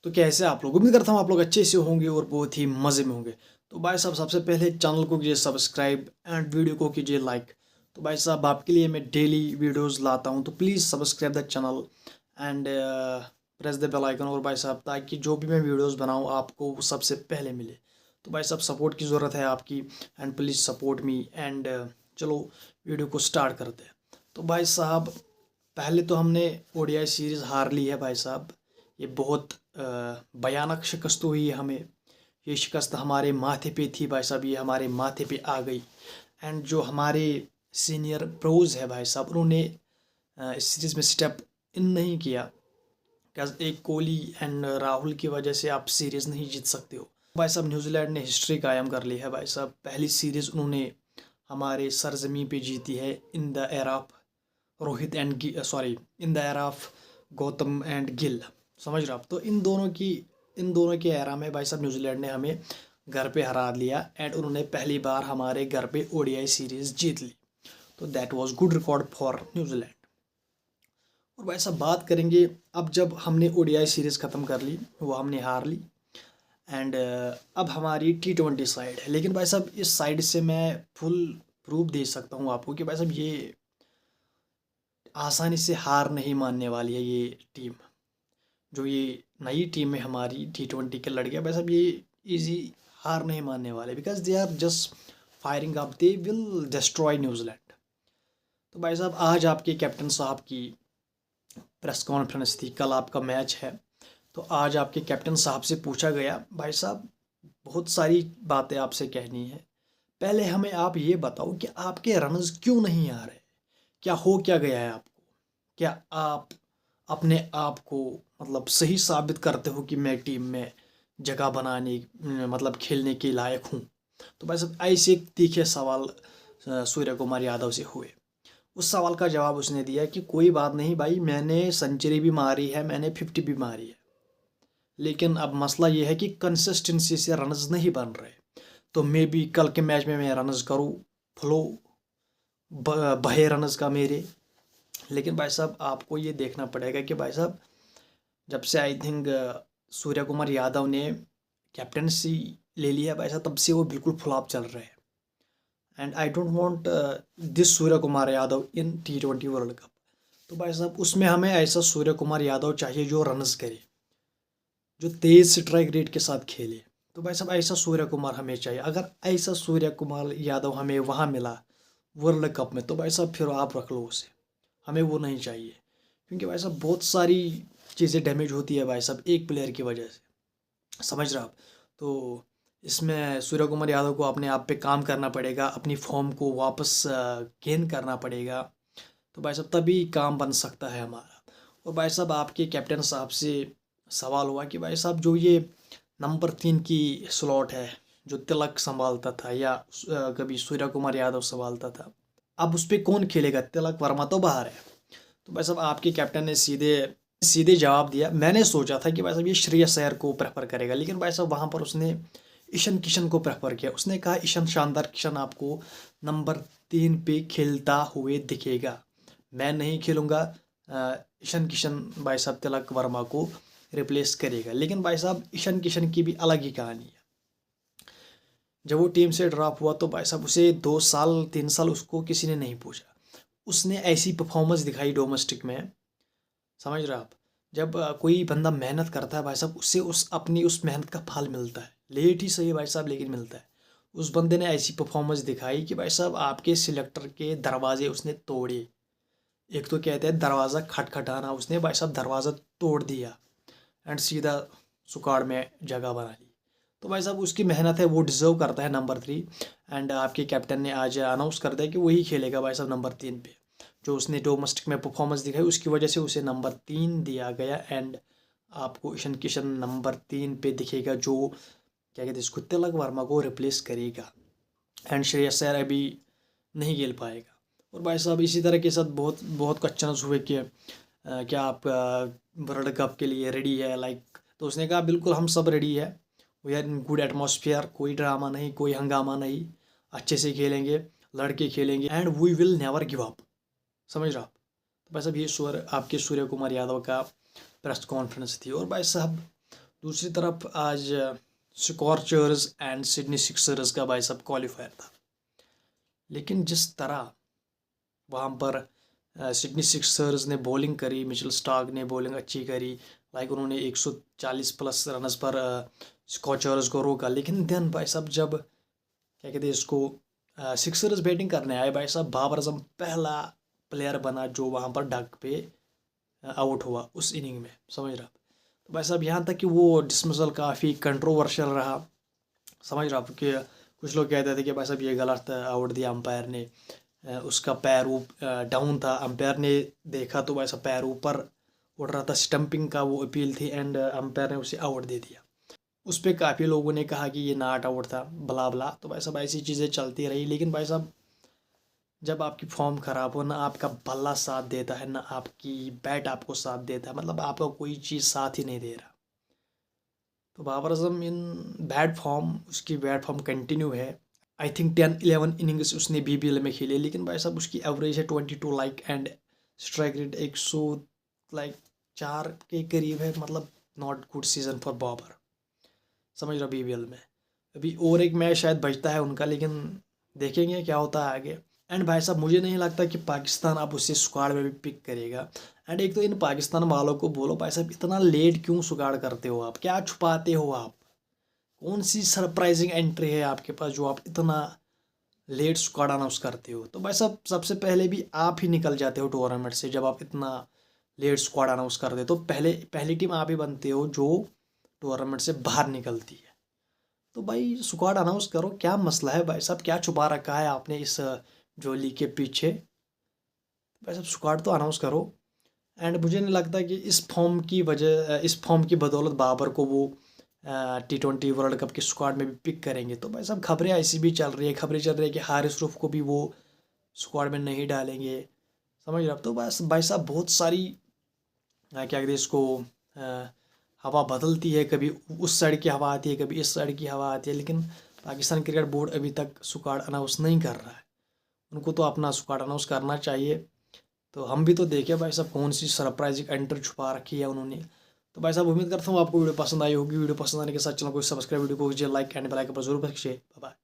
तो कैसे आप लोग, उम्मीद करता हूँ आप लोग अच्छे से होंगे और बहुत ही मज़े में होंगे। तो भाई साहब सबसे पहले चैनल को कीजिए सब्सक्राइब एंड वीडियो को कीजिए लाइक। तो भाई साहब आपके लिए मैं डेली वीडियोस लाता हूँ, तो please subscribe the channel and press the bell icon. और भाई साहब ताकि जो भी मैं वीडियोस बनाऊँ आपको वो सबसे पहले मिले। तो भाई साहब सपोर्ट की ज़रूरत है आपकी and please support me and चलो वीडियो को स्टार्ट करते हैं। तो भाई साहब पहले तो हमने ओडीआई सीरीज़ हार ली है भाई साहब। ये बहुत भयानक शिकस्त हुई है हमें। ये शिकस्त हमारे माथे पे थी भाई साहब, ये हमारे माथे पे आ गई। एंड जो हमारे सीनियर प्रोज है भाई साहब, उन्होंने इस सीरीज़ में स्टेप इन नहीं किया। क्या एक कोहली एंड राहुल की वजह से आप सीरीज़ नहीं जीत सकते हो भाई साहब। न्यूजीलैंड ने हिस्ट्री कायम कर ली है भाई साहब। पहली सीरीज़ उन्होंने हमारे सरजमी पे जीती है in the era of Rohit and sorry in the era of Gautam and Gill. समझ रहे हो आप। तो इन दोनों के एरा में भाई साहब न्यूजीलैंड ने हमें घर पे हरा लिया एंड उन्होंने पहली बार हमारे घर पे ओडीआई सीरीज़ जीत ली। तो that was good record for New Zealand. और भाई साहब बात करेंगे, अब जब हमने ओडीआई सीरीज़ ख़त्म कर ली, वो हमने हार ली एंड अब हमारी T20 साइड है। लेकिन भाई साहब इस साइड से मैं फुल प्रूफ दे सकता हूँ आपको कि भाई साहब ये आसानी से हार नहीं मानने वाली है। ये टीम, जो ये नई टीम है हमारी T20 के लड़के, भाई साहब ये इजी हार नहीं मानने वाले, because they are just firing up, they will destroy New Zealand. तो भाई साहब आज आपके कैप्टन साहब की प्रेस कॉन्फ्रेंस थी, कल आपका मैच है। तो आज आपके कैप्टन साहब से पूछा गया, भाई साहब बहुत सारी बातें आपसे कहनी है। पहले हमें आप ये बताओ कि आपके रन्स क्यों नहीं आ रहे, क्या हो क्या गया है आपको, क्या आप अपने आप को मतलब सही साबित करते हो कि मैं टीम में जगह बनाने मतलब खेलने के लायक हूँ। तो भाई साहब ऐसे तीखे सवाल सूर्य कुमार यादव से हुए। उस सवाल का जवाब उसने दिया कि कोई बात नहीं भाई, मैंने सेंचुरी भी मारी है, मैंने 50 भी मारी है, लेकिन अब मसला ये है कि कंसिस्टेंसी से रन्स नहीं बन रहे। तो मे बी कल के मैच में मैं रन्स करूँ, फ्लो बहे रन्स का मेरे। लेकिन भाई साहब आपको ये देखना पड़ेगा कि भाई साहब जब से आई थिंक सूर्य कुमार यादव ने कैप्टनसी ले लिया भाई साहब, तब से वो बिल्कुल फ्लॉप चल रहे हैं। And I don't want this Surya Kumar Yadav in T20 world cup. तो भाई साहब उसमें हमें ऐसा सूर्य कुमार यादव चाहिए जो रन्स करे, जो तेज स्ट्राइक रेट के साथ खेले। तो भाई साहब ऐसा सूर्य कुमार हमें चाहिए। अगर ऐसा सूर्य कुमार यादव हमें वहाँ मिला वर्ल्ड कप में, तो भाई साहब फिर आप रख लो उसे, हमें वो नहीं चाहिए। क्योंकि भाई साहब बहुत सारी चीज़ें डैमेज होती है भाई साहब एक प्लेयर की वजह से, समझ रहे आप। तो इसमें सूर्य कुमार यादव को अपने आप पे काम करना पड़ेगा, अपनी फॉर्म को वापस गेन करना पड़ेगा। तो भाई साहब तभी काम बन सकता है हमारा। और भाई साहब आपके कैप्टन साहब से सवाल हुआ कि भाई साहब जो ये नंबर 3 की स्लॉट है, जो तिलक संभालता था या कभी सूर्य कुमार यादव संभालता था, अब उस पर कौन खेलेगा, तिलक वर्मा तो बाहर है। तो भाई साहब आपके कैप्टन ने सीधे सीधे जवाब दिया। मैंने सोचा था कि भाई साहब ये श्रेयस अय्यर को प्रेफर करेगा, लेकिन भाई साहब वहाँ पर उसने ईशान किशन को प्रेफर किया। उसने कहा ईशान शानदार किशन आपको नंबर 3 पे खेलता हुए दिखेगा, मैं नहीं खेलूँगा। ईशान किशन भाई साहब तिलक वर्मा को रिप्लेस करेगा। लेकिन भाई साहब ईशान किशन की भी अलग ही कहानी है। जब वो टीम से ड्रॉप हुआ तो भाई साहब उसे 2 साल 3 साल उसको किसी ने नहीं पूछा। उसने ऐसी परफॉर्मेंस दिखाई डोमेस्टिक में, समझ रहे आप। जब कोई बंदा मेहनत करता है भाई साहब, उससे उस अपनी उस मेहनत का फल मिलता है, लेट ही सही भाई साहब लेकिन मिलता है। उस बंदे ने ऐसी परफॉर्मेंस दिखाई कि भाई साहब आपके सिलेक्टर के दरवाजे उसने तोड़े। एक तो कहते हैं दरवाज़ा खटखटाना, उसने भाई साहब दरवाज़ा तोड़ दिया एंड सीधा सुकाड़ में जगह बना ली। तो भाई साहब उसकी मेहनत है, वो डिज़र्व करता है नंबर 3। एंड आपके कैप्टन ने आज अनाउंस कर दिया कि वही खेलेगा भाई साहब नंबर 3 पे। जो उसने डोमेस्टिक में परफॉर्मेंस दिखाई उसकी वजह से उसे नंबर 3 दिया गया। एंड आपको ईशान किशन नंबर 3 पे दिखेगा, जो क्या कहते हैं इसको, तिलक वर्मा को रिप्लेस करेगा। एंड श्रेयस अय्यर अभी नहीं खेल पाएगा। और भाई साहब इसी तरह के साथ बहुत बहुत क्वेश्चंस हुए कि क्या आप वर्ल्ड कप के लिए रेडी है लाइक। तो उसने कहा बिल्कुल हम सब रेडी है, we are in good atmosphere, कोई ड्रामा नहीं, कोई हंगामा नहीं, अच्छे से खेलेंगे, लड़के खेलेंगे and we will never give up. समझ रहा आप। तो भाई साहब ये आपके सूर्य कुमार यादव का प्रेस कॉन्फ्रेंस थी। और भाई साहब दूसरी तरफ आज स्कॉर्चर्स एंड सिडनी सिक्सर्स का भाई साहब क्वालिफायर था, लेकिन जिस तरह वहाँ पर सिडनी सिक्सर्स ने बॉलिंग करी, मिचेल स्टार्क ने बॉलिंग अच्छी करी, लाइक उन्होंने 140 प्लस रनर्स पर स्कॉचर्स को रोका, लेकिन देन भाई साहब जब क्या कहते हैं इसको सिक्सर्स बैटिंग करने आए भाई साहब, बाबर आजम पहला प्लेयर बना जो वहाँ पर डक पे आउट हुआ उस इनिंग में, समझ रहा आप। तो भाई साहब यहाँ तक कि वो डिसमिसल काफ़ी कंट्रोवर्शियल रहा, समझ रहा आप, कि कुछ लोग कहते थे कि भाई साहब ये गलत आउट दिया अंपायर ने, उसका पैर डाउन था, अंपायर ने देखा तो वैसा पैर ऊपर उड़ रहा था, स्टंपिंग का वो अपील थी एंड अंपायर ने उसे आउट दे दिया। उस पर काफ़ी लोगों ने कहा कि ये नॉट आउट था, बला बला, तो भाई साहब ऐसी चीज़ें चलती रही। लेकिन भाई साहब जब आपकी फॉर्म ख़राब हो, ना आपका बल्ला साथ देता है, ना आपकी बैट आपको साथ देता है, मतलब आपका कोई चीज़ साथ ही नहीं दे रहा, तो Babar Azam in bad form, उसकी बैड फॉर्म कंटिन्यू है। आई थिंक 10-11 इनिंग्स उसने BBL में खेले, लेकिन भाई साहब उसकी एवरेज है 22 like and strike rate 100 like 4 के करीब है, मतलब not good season for Babar, समझ रहा BBL में। अभी और एक मैच शायद बचता है उनका, लेकिन देखेंगे क्या होता है आगे। एंड भाई साहब मुझे नहीं लगता कि पाकिस्तान अब उसे स्क्वाड में भी पिक करेगा। एंड एक तो इन पाकिस्तान वालों को बोलो भाई साहब इतना लेट क्यों स्क्वाड करते हो आप, क्या छुपाते हो आप, कौन सी सरप्राइजिंग एंट्री है आपके पास जो आप इतना लेट स्क्वाड अनाउंस करते हो। तो भाई साहब सबसे पहले भी आप ही निकल जाते हो टूर्नामेंट से, जब आप इतना लेट स्क्वाड अनाउंस करते हो तो पहली टीम आप ही बनते हो जो टूर्नामेंट से बाहर निकलती है। तो भाई स्क्वाड अनाउंस करो, क्या मसला है भाई साहब, क्या छुपा रखा है आपने इस जोली के पीछे, भाई साहब स्क्वाड तो अनाउंस करो। एंड मुझे नहीं लगता कि इस फॉर्म की बदौलत बाबर को वो T20 वर्ल्ड कप के स्क्वाड में भी पिक करेंगे। तो भाई साहब खबरें ऐसी भी चल रही है, खबरें चल रही है कि हारिस रूफ को भी वो स्क्वाड में नहीं डालेंगे, समझ रहे आप। तो बस भाई साहब बहुत सारी क्या कहते हैं इसको हवा बदलती है, कभी उस साइड की हवा आती है, कभी इस साइड की हवा आती है, लेकिन पाकिस्तान क्रिकेट बोर्ड अभी तक स्क्वाड अनाउंस नहीं कर रहा है। उनको तो अपना स्क्वाड अनाउंस करना चाहिए। तो हम भी तो देखें भाई साहब कौन सी सरप्राइजिंग एंट्री छुपा रखी है उन्होंने। तो भाई साहब उम्मीद करता हूँ आपको वीडियो पसंद आई होगी। वीडियो पसंद आने के साथ चैनल को सब्सक्राइब, वीडियो को कीजिए लाइक एंड बेल आइकन पर जरूर रखिए। Bye bye.